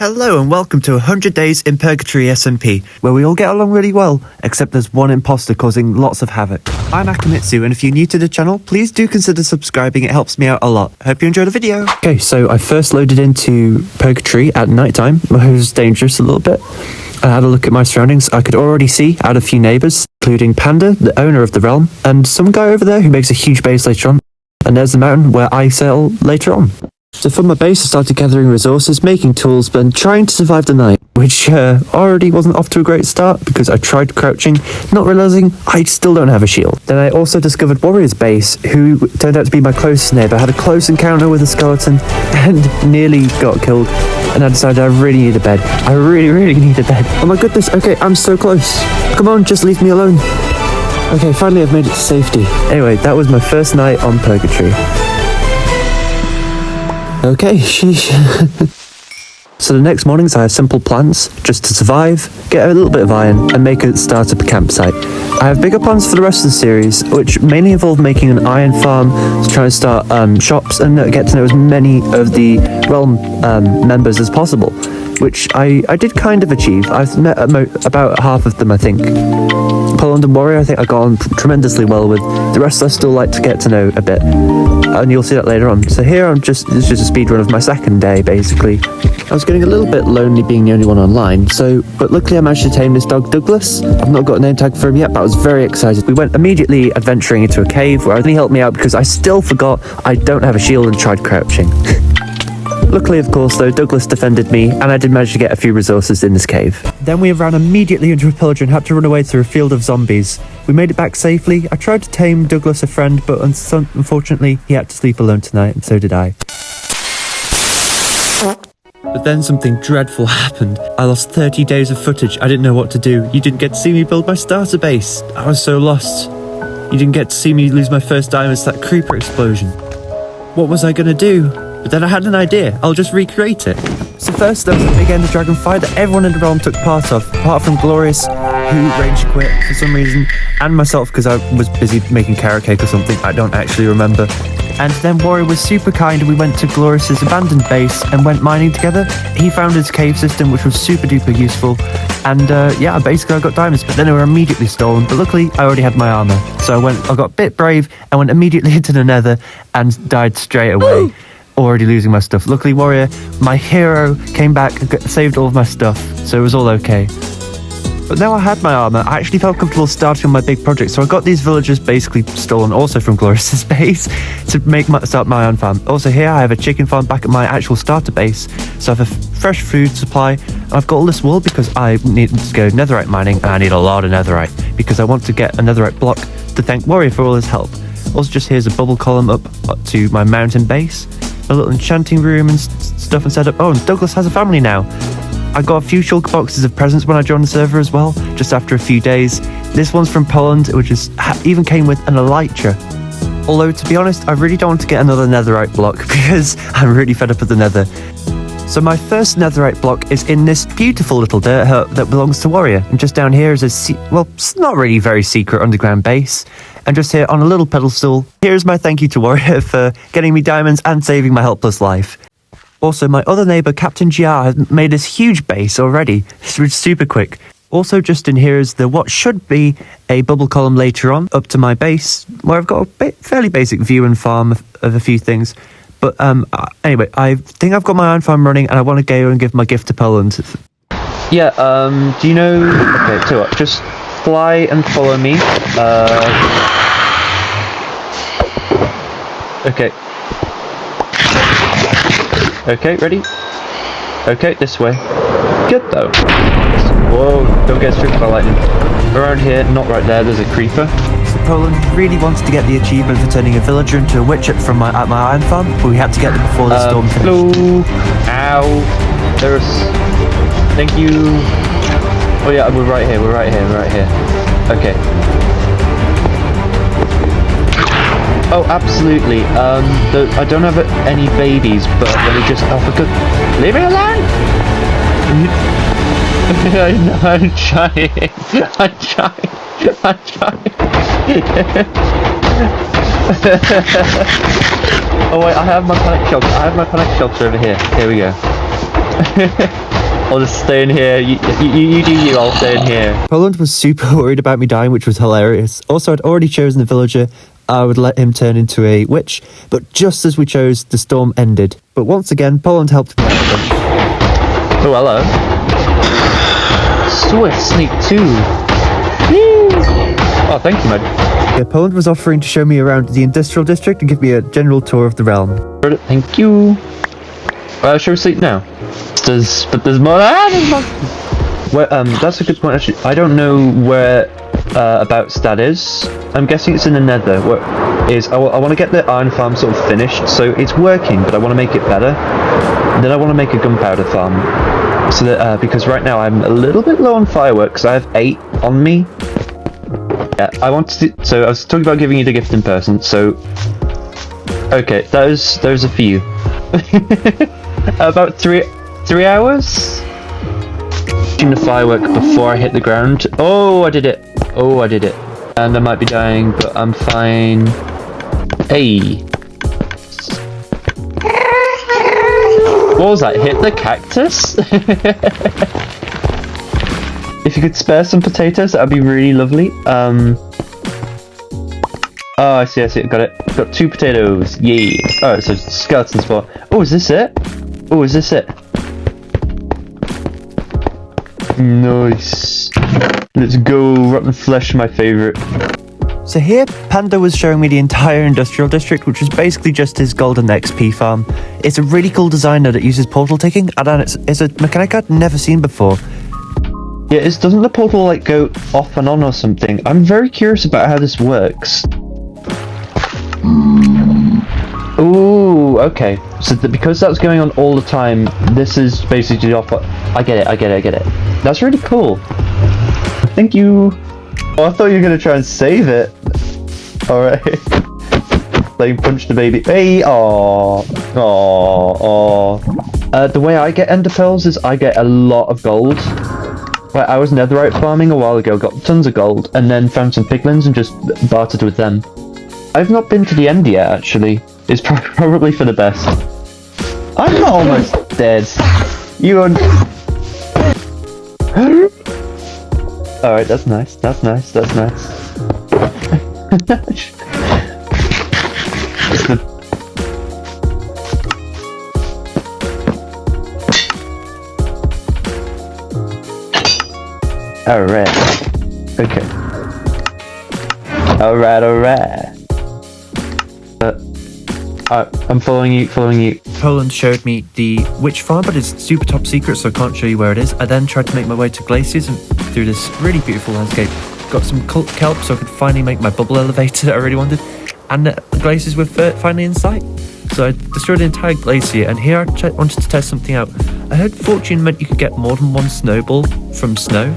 Hello and welcome to 100 Days in Purgatory SMP, where we all get along really well, except there's one imposter causing lots of havoc. I'm Akamitsu, and if you're new to the channel, please do consider subscribing, it helps me out a lot. Hope you enjoy the video. Okay, so I first loaded into Purgatory at night time. It was dangerous a little bit. I had a look at my surroundings. I could already see out a few neighbours, including Panda, the owner of the realm, and some guy over there who makes a huge base later on. And there's the mountain where I sail later on. So for my base, I started gathering resources, making tools, but trying to survive the night, which already wasn't off to a great start because I tried crouching, not realising I still don't have a shield. Then I also discovered Warrior's base, who turned out to be my closest neighbour. I had a close encounter with a skeleton and nearly got killed, and I decided I really need a bed. I really need a bed. Oh my goodness, okay, I'm so close. Come on, just leave me alone. Okay, finally I've made it to safety. Anyway, that was my first night on Purgatory. Okay, sheesh. So the next mornings I have simple plans, just to survive, get a little bit of iron, and make a startup campsite. I have bigger plans for the rest of the series, which mainly involve making an iron farm, to try and start shops, and get to know as many of the realm members as possible, which I did kind of achieve. I've met about half of them, I think. Poland and Warrior, I think I got on tremendously well with. The rest I still like to get to know a bit, and you'll see that later on. So here this is just a speed run of my second day, basically. I was getting a little bit lonely being the only one online, but luckily I managed to tame this dog Douglas. I've not got a name tag for him yet, but I was very excited. We went immediately adventuring into a cave where he helped me out because I still forgot I don't have a shield and tried crouching. Luckily, of course, though, Douglas defended me, and I did manage to get a few resources in this cave. Then we ran immediately into a pillager and had to run away through a field of zombies. We made it back safely. I tried to tame Douglas, a friend, but unfortunately, he had to sleep alone tonight, and so did I. But then something dreadful happened. I lost 30 days of footage. I didn't know what to do. You didn't get to see me build my starter base. I was so lost. You didn't get to see me lose my first diamonds to that creeper explosion. What was I gonna do? But then I had an idea. I'll just recreate it. So first there was a big ender dragon fight that everyone in the realm took part of, apart from Glorious, who rage quit for some reason, and myself because I was busy making carrot cake or something. I don't actually remember. And then Warrior was super kind and we went to Glorious's abandoned base and went mining together. He found his cave system, which was super duper useful. And yeah, basically I got diamonds, but then they were immediately stolen. But luckily I already had my armor. So I got a bit brave and went immediately into the nether and died straight away. Woo! Already losing my stuff. Luckily Warrior, my hero, came back and saved all of my stuff. So it was all okay. But now I had my armor, I actually felt comfortable starting on my big project, so I got these villagers basically stolen also from Glorious's base to start my own farm. Also here I have a chicken farm back at my actual starter base, so I have a fresh food supply, and I've got all this wool because I need to go netherite mining, and I need a lot of netherite, because I want to get a netherite block to thank Warrior for all his help. Also just here's a bubble column up to my mountain base, a little enchanting room and stuff and setup. Oh, and Douglas has a family now. I got a few shulker boxes of presents when I joined the server as well, just after a few days. This one's from Poland, which even came with an elytra. Although, to be honest, I really don't want to get another netherite block because I'm really fed up with the nether. So my first netherite block is in this beautiful little dirt hut that belongs to Warrior. And just down here is it's not really very secret underground base. And just here on a little pedestal, here's my thank you to Warrior for getting me diamonds and saving my helpless life. Also, my other neighbour, Captain GR, has made this huge base already. It's super quick. Also, just in here is what should be a bubble column later on, up to my base, where I've got a fairly basic view and farm of a few things. But anyway, I think I've got my own farm running, and I want to go and give my gift to Poland. Yeah, do you know... Okay, so what, just fly and follow me. Okay. Okay, ready? Okay, this way. Good though. Whoa, don't get struck by lightning. Around here, not right there, there's a creeper. So Poland really wanted to get the achievement for turning a villager into a witch from my iron farm, but we had to get them before the storm finished. Hello! Ow! There's... Thank you! Oh yeah, we're right here. Okay. Oh, absolutely. I don't have any babies, but let me just... Oh, for good... Leave me alone! I know, I'm trying. Oh wait, I have my panic shelter over here. Here we go. I'll just stay in here. You do you, I'll stay in here. Poland was super worried about me dying, which was hilarious. Also, I'd already chosen a villager. I would let him turn into a witch, but just as we chose, the storm ended. But once again, Poland helped me out. Oh, hello. Swift Sneak 2. Oh, thank you, man. Yeah, Poland was offering to show me around the industrial district and give me a general tour of the realm. Thank you. Shall we sleep now? But there's more. There's more. Well, that's a good point, actually. I don't know where abouts that is. I'm guessing it's in the nether. Where is I want to get the iron farm sort of finished, so it's working, but I want to make it better. Then I want to make a gunpowder farm, so that because right now I'm a little bit low on fireworks. I have 8 on me. Yeah, I wanted to. So I was talking about giving you the gift in person. So okay, there's a few. About 3 hours. The firework before I hit the ground. Oh, I did it. Oh, I did it. And I might be dying, but I'm fine. Hey. What was that? Hit the cactus? If you could spare some potatoes, that would be really lovely. Oh, I see. Got it. Got 2 potatoes. Yay. Oh, so skeleton spot. Oh, is this it? Oh, is this it? Nice. Let's go. Rotten flesh, my favourite. So here, Panda was showing me the entire industrial district, which was basically just his golden XP farm. It's a really cool design that uses portal ticking, and it's a mechanic I'd never seen before. Yeah, doesn't the portal like go off and on or something? I'm very curious about how this works. Ooh, okay. So because that's going on all the time, this is basically off. I get it. That's really cool. Thank you. Oh, I thought you were gonna try and save it. All right. Let him punch the baby. Hey, oh. The way I get ender pearls is I get a lot of gold. Right, I was netherite farming a while ago, got tons of gold, and then found some piglins and just bartered with them. I've not been to the end yet, actually. It's probably for the best. I'm not almost dead. You are... Alright, that's nice. It's the... Alright. Okay. Alright. I'm following you. Poland showed me the witch farm, but it's super top secret, so I can't show you where it is. I then tried to make my way to glaciers and through this really beautiful landscape. Got some kelp so I could finally make my bubble elevator that I really wanted. And the glaciers were finally in sight. So I destroyed the entire glacier, and here I wanted to test something out. I heard fortune meant you could get more than 1 snowball from snow.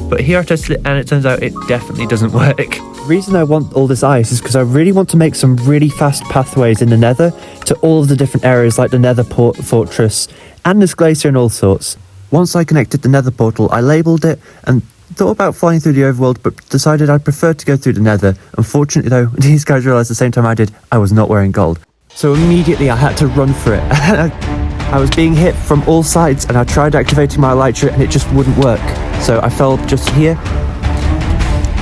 But here I tested it, and it turns out it definitely doesn't work. The reason I want all this ice is because I really want to make some really fast pathways in the nether to all of the different areas like the nether fortress and this glacier and all sorts. Once I connected the nether portal, I labelled it and thought about flying through the overworld, but decided I'd prefer to go through the nether. Unfortunately though, these guys realised the same time I did, I was not wearing gold. So immediately I had to run for it. I was being hit from all sides and I tried activating my elytra and it just wouldn't work. So I fell just here.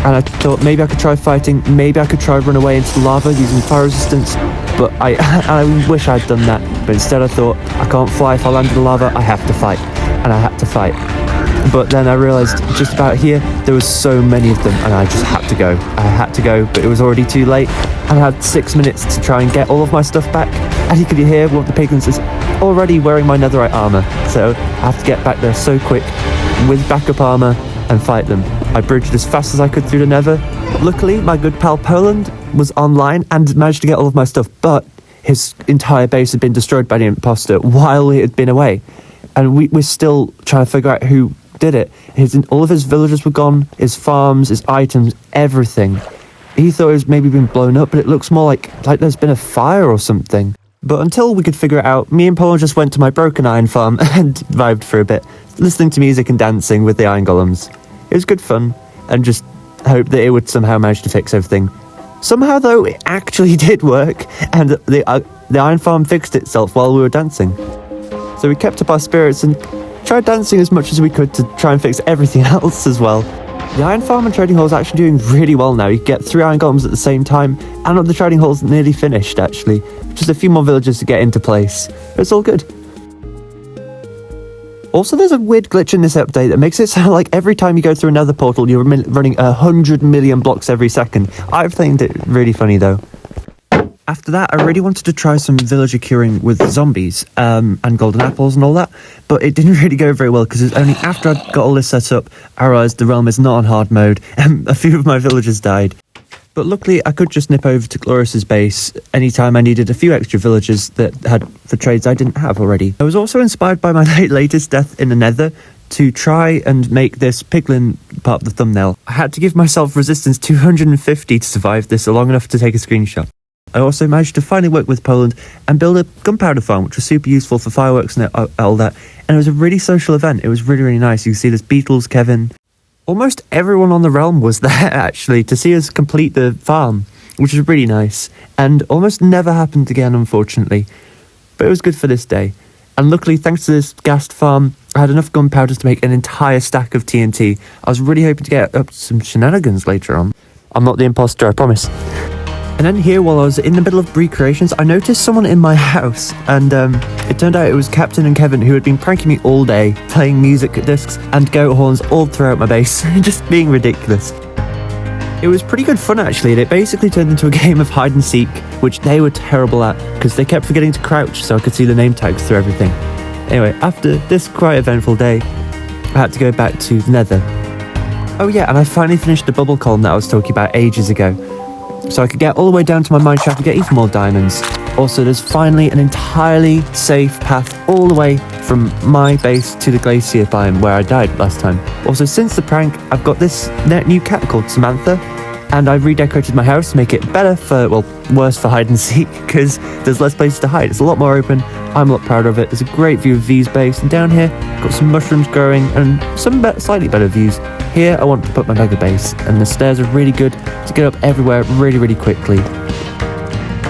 And I thought maybe I could try fighting, maybe I could try run away into the lava using fire resistance, but I wish I'd done that. But instead I thought, I can't fly if I land in the lava, I have to fight. And I had to fight. But then I realised just about here, there was so many of them and I just had to go. I had to go, but it was already too late. And I had 6 minutes to try and get all of my stuff back. And you could hear one of the piglins is already wearing my netherite armour. So I have to get back there so quick with backup armour and fight them. I bridged as fast as I could through the nether. Luckily, my good pal Poland was online and managed to get all of my stuff, but his entire base had been destroyed by the imposter while he had been away. And we're still trying to figure out who did it. All of his villagers were gone, his farms, his items, everything. He thought it was maybe been blown up, but it looks more like there's been a fire or something. But until we could figure it out, me and Poland just went to my broken iron farm and vibed for a bit, listening to music and dancing with the iron golems. It was good fun, and just hoped that it would somehow manage to fix everything. Somehow, though, it actually did work, and the iron farm fixed itself while we were dancing. So we kept up our spirits and tried dancing as much as we could to try and fix everything else as well. The iron farm and trading hall is actually doing really well now. You can get 3 iron golems at the same time, and the trading hall's nearly finished actually. Just a few more villages to get into place. It's all good. Also, there's a weird glitch in this update that makes it sound like every time you go through another portal, you're running 100 million blocks every second. I find it really funny though. After that, I really wanted to try some villager curing with zombies and golden apples and all that, but it didn't really go very well because it was only after I got all this set up, I realised the realm is not on hard mode, and a few of my villagers died. But luckily, I could just nip over to Glorious's base anytime I needed a few extra villagers that had for trades I didn't have already. I was also inspired by my latest death in the nether to try and make this piglin part of the thumbnail. I had to give myself resistance 250 to survive this long enough to take a screenshot. I also managed to finally work with Poland and build a gunpowder farm, which was super useful for fireworks and all that. And it was a really social event. It was really, really nice. You can see there's Beatles, Kevin. Almost everyone on the realm was there, actually, to see us complete the farm, which was really nice. And almost never happened again, unfortunately. But it was good for this day. And luckily, thanks to this ghast farm, I had enough gunpowder to make an entire stack of TNT. I was really hoping to get up to some shenanigans later on. I'm not the imposter, I promise. And then here, while I was in the middle of recreations, I noticed someone in my house, and it turned out it was Captain and Kevin, who had been pranking me all day, playing music discs and goat horns all throughout my base, just being ridiculous. It was pretty good fun actually, and it basically turned into a game of hide and seek, which they were terrible at, because they kept forgetting to crouch so I could see the name tags through everything. Anyway, after this quite eventful day, I had to go back to the nether. Oh yeah, and I finally finished the bubble column that I was talking about ages ago, so I could get all the way down to my mine shaft and get even more diamonds. Also, there's finally an entirely safe path all the way from my base to the glacier biome where I died last time. Also, since the prank, I've got this new cat called Samantha, and I redecorated my house to make it better for, well, worse for hide and seek, because there's less places to hide. It's a lot more open. I'm a lot prouder of it. There's a great view of V's base, and down here, got some mushrooms growing and some slightly better views. Here, I want to put my mega base, and the stairs are really good to get up everywhere really, really quickly.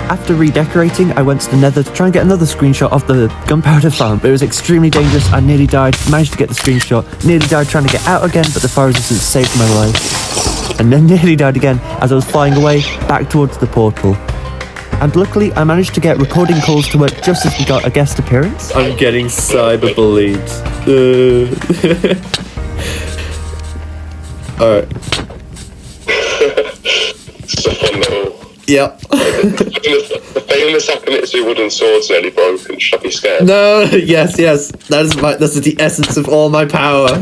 After redecorating, I went to the nether to try and get another screenshot of the gunpowder farm, but it was extremely dangerous. I nearly died, managed to get the screenshot, nearly died trying to get out again, but the fire resistance saved my life. And then nearly died again as I was flying away back towards the portal. And luckily, I managed to get recording calls to work just as we got a guest appearance. I'm getting cyberbullied. Alright. So no. Yep. The famous Akamitsu wooden sword's nearly broken. Should I be scared? No, yes. That's the essence of all my power.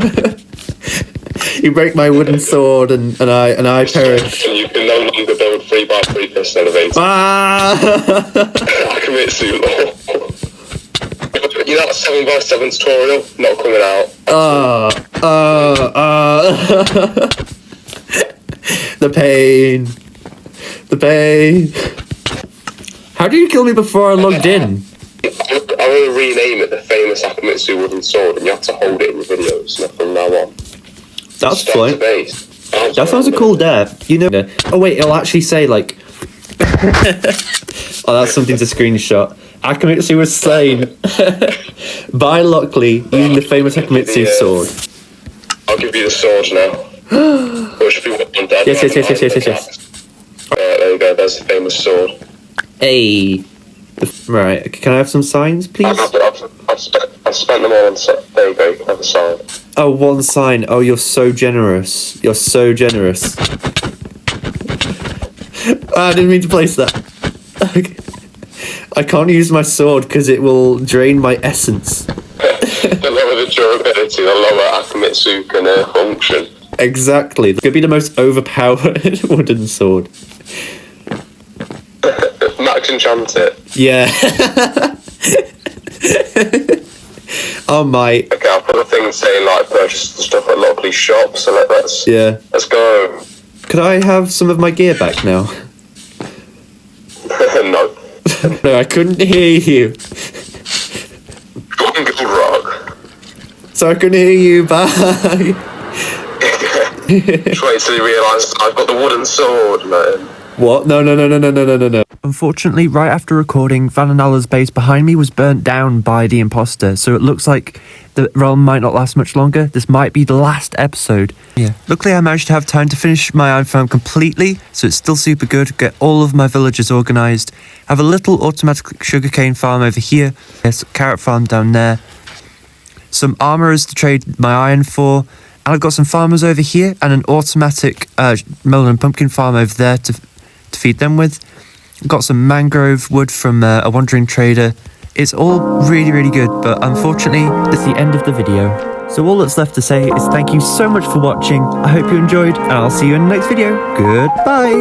You break my wooden sword and I perish. And you can no longer build 3x3 piston elevators. Akamitsu law. You know that 7x7 tutorial? Not coming out. The pain. The pain. How did you kill me before I logged in? I'm going to rename it the famous Akamitsu wooden sword, and you have to hold it in your videos from now on. That's Start fine. to base. That sounds a cool death. You know. Oh wait, it'll actually say like. Oh, that's something to screenshot. Akamitsu was slain by Lockley using the famous Akamitsu sword. I'll give you the sword now. Which should be one dead. Yes. There you go. There's the famous sword. Hey. Right. Can I have some signs, please? I've spent them all on set. There you go. You can have a sign. Oh, one sign. Oh, you're so generous. You're so generous. I didn't mean to place that. I can't use my sword because it will drain my essence. The lower the durability, the lower Akamitsu can function. Exactly. It could be the most overpowered wooden sword. Max enchant it. Yeah. Oh my. Okay, I'll put a thing saying like purchase the stuff at Lockley's shop. So let's go. Could I have some of my gear back now? No. No, I couldn't hear you. Good rock. So I couldn't hear you. Bye. Just wait till you realise I've got the wooden sword, man. What? No. Unfortunately, right after recording, Vananalla's base behind me was burnt down by the imposter, so it looks like the realm might not last much longer. This might be the last episode. Yeah. Luckily, I managed to have time to finish my iron farm completely, so it's still super good. Get all of my villagers organised. Have a little automatic sugarcane farm over here. Yes, carrot farm down there. Some armourers to trade my iron for. And I've got some farmers over here and an automatic melon and pumpkin farm over there to feed them with. Got some mangrove wood from a wandering trader. It's all really, really good, but unfortunately, it's the end of the video. So all that's left to say is thank you so much for watching. I hope you enjoyed, and I'll see you in the next video. Goodbye!